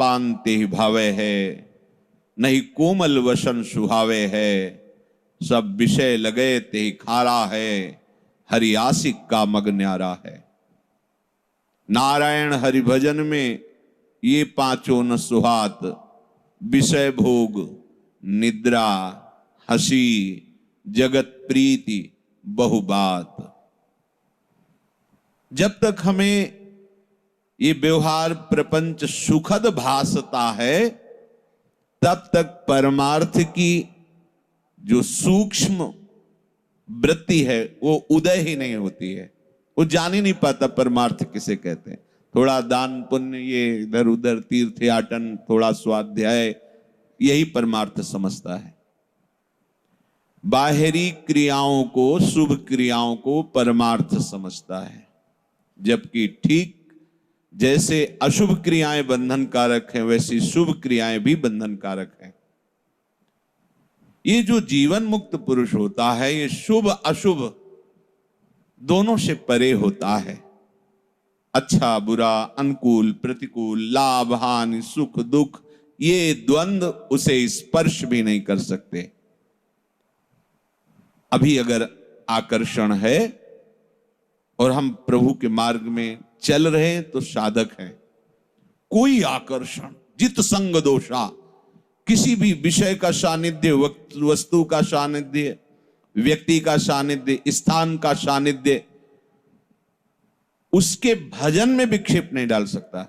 पान ते ही भावे है, नहीं कोमल वसन सुहावे है, सब विषय लगे ते ही खारा है, हरि आशिक का मग न्यारा है। नारायण हरि भजन में ये पांचों न सुहात, विषय भोग, निद्रा, हंसी, जगत प्रीति, बहुबात। जब तक हमें ये व्यवहार प्रपंच सुखद भासता है, तब तक परमार्थ की जो सूक्ष्म वृत्ति है वो उदय ही नहीं होती है। वो जान ही नहीं पाता परमार्थ किसे कहते हैं। थोड़ा दान पुण्य, ये इधर उधर तीर्थयाटन, थोड़ा स्वाध्याय, यही परमार्थ समझता है। बाहरी क्रियाओं को, शुभ क्रियाओं को परमार्थ समझता है, जबकि ठीक जैसे अशुभ क्रियाएं बंधन कारक हैं, वैसी शुभ क्रियाएं भी बंधन कारक हैं। ये जो जीवन मुक्त पुरुष होता है, ये शुभ अशुभ दोनों से परे होता है। अच्छा बुरा, अनुकूल प्रतिकूल, लाभ हानि, सुख दुख, ये द्वंद्व उसे स्पर्श भी नहीं कर सकते। अभी अगर आकर्षण है और हम प्रभु के मार्ग में चल रहे हैं तो साधक हैं। कोई आकर्षण, जित संग दोषा, किसी भी विषय का सानिध्य, वस्तु का सानिध्य, व्यक्ति का सानिध्य, स्थान का सानिध्य, उसके भजन में विक्षेप नहीं डाल सकता।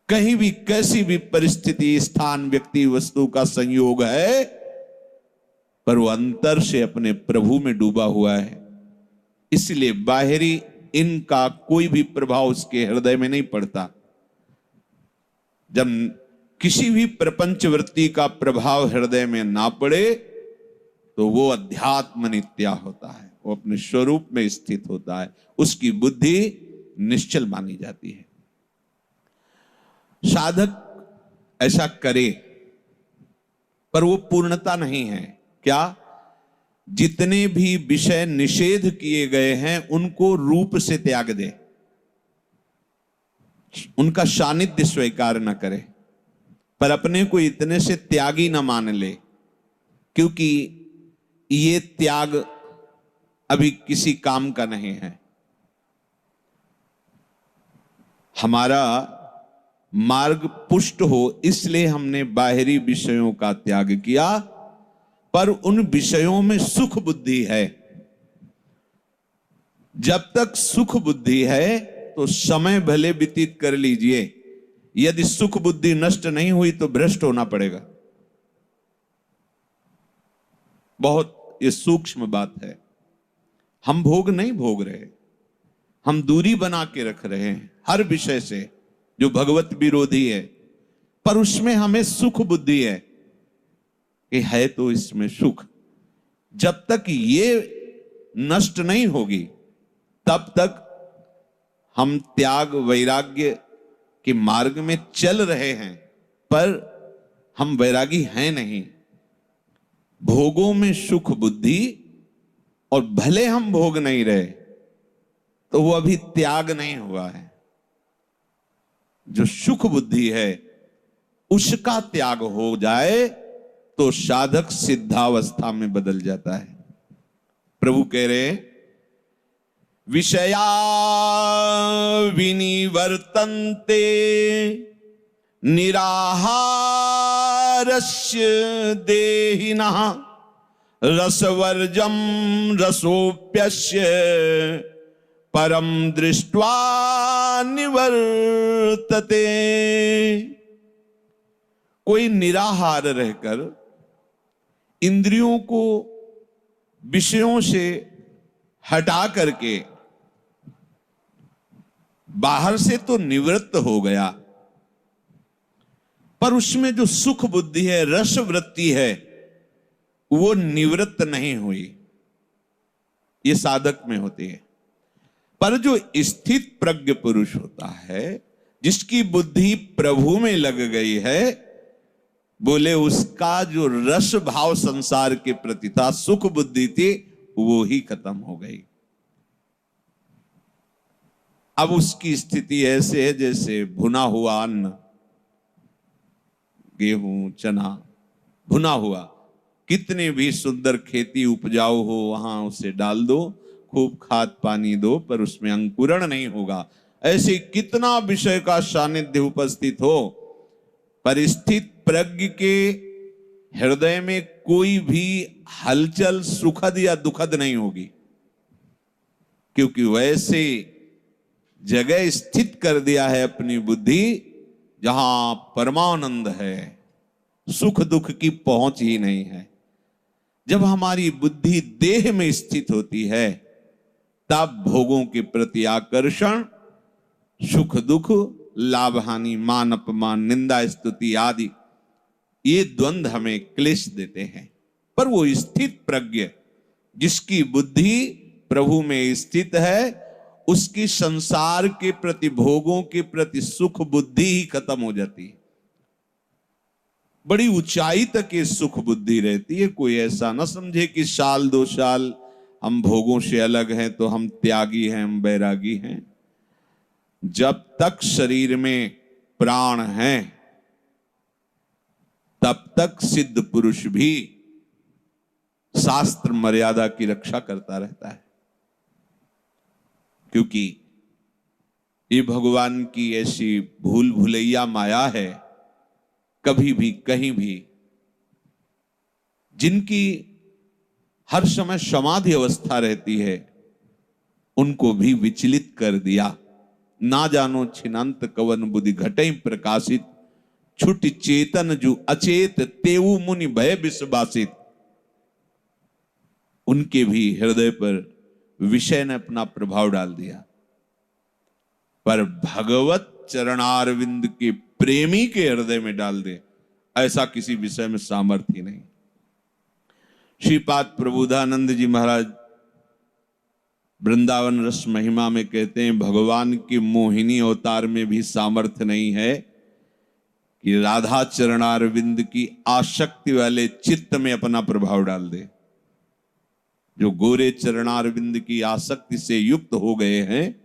कहीं भी कैसी भी परिस्थिति, स्थान, व्यक्ति, वस्तु का संयोग है, पर वो अंतर से अपने प्रभु में डूबा हुआ है। इसलिए बाहरी इनका कोई भी प्रभाव उसके हृदय में नहीं पड़ता। जब किसी भी प्रपंच वृत्ति का प्रभाव हृदय में ना पड़े तो वो अध्यात्म नित्या होता है, वो अपने स्वरूप में स्थित होता है, उसकी बुद्धि निश्चल मानी जाती है। साधक ऐसा करे, पर वो पूर्णता नहीं है। क्या? जितने भी विषय निषेध किए गए हैं उनको रूप से त्याग दे, उनका सानिध्य स्वीकार न करे, पर अपने को इतने से त्यागी न मान ले, क्योंकि ये त्याग अभी किसी काम का नहीं है। हमारा मार्ग पुष्ट हो इसलिए हमने बाहरी विषयों का त्याग किया, पर उन विषयों में सुख बुद्धि है। जब तक सुख बुद्धि है तो समय भले व्यतीत कर लीजिए, यदि सुख बुद्धि नष्ट नहीं हुई तो भ्रष्ट होना पड़ेगा। बहुत ये सूक्ष्म बात है। हम भोग नहीं भोग रहे, हम दूरी बना के रख रहे हैं हर विषय से जो भगवत विरोधी है, पर उसमें हमें सुख बुद्धि है कि है तो इसमें सुख। जब तक ये नष्ट नहीं होगी तब तक हम त्याग वैराग्य के मार्ग में चल रहे हैं, पर हम वैरागी हैं नहीं। भोगों में सुख बुद्धि, और भले हम भोग नहीं रहे तो वो अभी त्याग नहीं हुआ है। जो सुख बुद्धि है उसका त्याग हो जाए तो साधक सिद्धावस्था में बदल जाता है। प्रभु कह रहे हैं, विषया विनिवर्तन्ते निराहारस्य देहिनः रसवर्जम रसोप्यस्य परम दृष्ट्वा निवर्तते। कोई निराहार रहकर इंद्रियों को विषयों से हटा करके बाहर से तो निवृत्त हो गया, पर उसमें जो सुख बुद्धि है, रस वृत्ति है, वो निवृत्त नहीं हुई। ये साधक में होती है। पर जो स्थित प्रज्ञ पुरुष होता है, जिसकी बुद्धि प्रभु में लग गई है, बोले उसका जो रस भाव संसार के प्रति था, सुख बुद्धि थी, वो ही खत्म हो गई। अब उसकी स्थिति ऐसे है जैसे भुना हुआ अन्न गेहूं, चना, भुना हुआ, कितने भी सुंदर खेती उपजाऊ हो वहां उसे डाल दो, खूब खाद पानी दो, पर उसमें अंकुरण नहीं होगा। ऐसे कितना विषय का सानिध्य उपस्थित हो, परिस्थित प्रज्ञ के हृदय में कोई भी हलचल सुखद या दुखद नहीं होगी, क्योंकि वैसे जगह स्थित कर दिया है अपनी बुद्धि जहां परमानंद है, सुख दुख की पहुंच ही नहीं है। जब हमारी बुद्धि देह में स्थित होती है तब भोगों के प्रति आकर्षण, सुख दुख, लाभ हानि, मान अपमान, निंदा स्तुति आदि ये द्वंद्व हमें क्लेश देते हैं। पर वो स्थित प्रज्ञ जिसकी बुद्धि प्रभु में स्थित है, उसकी संसार के प्रति, भोगों के प्रति सुख बुद्धि ही खत्म हो जाती है। बड़ी ऊंचाई तक ये सुख बुद्धि रहती है। कोई ऐसा ना समझे कि साल 2 साल हम भोगों से अलग हैं तो हम त्यागी हैं, हम बैरागी हैं। जब तक शरीर में प्राण हैं तब तक सिद्ध पुरुष भी शास्त्र मर्यादा की रक्षा करता रहता है, क्योंकि ये भगवान की ऐसी भूल भुलैया माया है, कभी भी कहीं भी जिनकी हर समय समाधि अवस्था रहती है उनको भी विचलित कर दिया। ना जानो छिनांत कवन बुद्धि घटे प्रकाशित, छुट चेतन जो अचेत तेऊ मुनि भय विश्वासित। उनके भी हृदय पर विषय ने अपना प्रभाव डाल दिया, पर भगवत चरणारविंद के प्रेमी के हृदय में डाल दे, ऐसा किसी विषय में सामर्थ्य ही नहीं। श्रीपाद प्रबोधानंद जी महाराज वृंदावन रस महिमा में कहते हैं, भगवान की मोहिनी अवतार में भी सामर्थ्य नहीं है कि राधा चरणारविंद की आसक्ति वाले चित्त में अपना प्रभाव डाल दे। जो गोरे चरणारविंद की आसक्ति से युक्त हो गए हैं,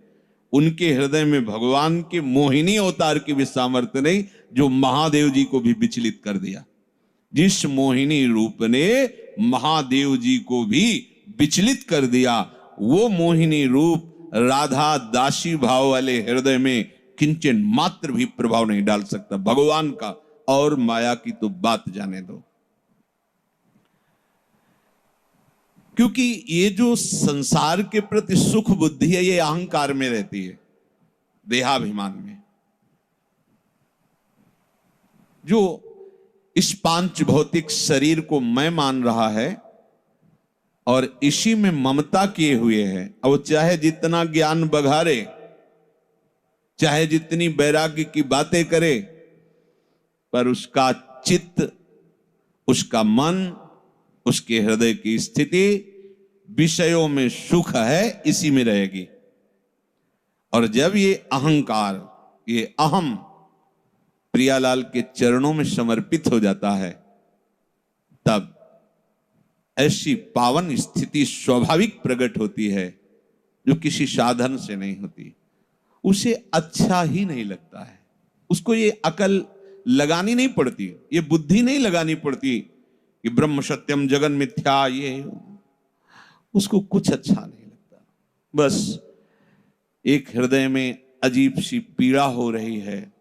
उनके हृदय में भगवान के मोहिनी अवतार की भी सामर्थ्य नहीं, जो महादेव जी को भी विचलित कर दिया। जिस मोहिनी रूप ने महादेव जी को भी विचलित कर दिया, वो मोहिनी रूप राधा दासी भाव वाले हृदय में किंचन मात्र भी प्रभाव नहीं डाल सकता। भगवान का और माया की तो बात जाने दो, क्योंकि ये जो संसार के प्रति सुख बुद्धि है ये अहंकार में रहती है, देहाभिमान में। जो इस पांच भौतिक शरीर को मैं मान रहा है और इसी में ममता किए हुए है, और चाहे जितना ज्ञान बघारे, चाहे जितनी वैराग्य की बातें करे, पर उसका चित्त, उसका मन, उसके हृदय की स्थिति विषयों में सुख है, इसी में रहेगी। और जब ये अहंकार, ये अहम प्रियालाल के चरणों में समर्पित हो जाता है, तब ऐसी पावन स्थिति स्वाभाविक प्रकट होती है जो किसी साधन से नहीं होती। उसे अच्छा ही नहीं लगता है, उसको ये अकल लगानी नहीं पड़ती, ये बुद्धि नहीं लगानी पड़ती कि ब्रह्म सत्यम जगन मिथ्या, ये उसको कुछ अच्छा नहीं लगता। बस एक हृदय में अजीब सी पीड़ा हो रही है,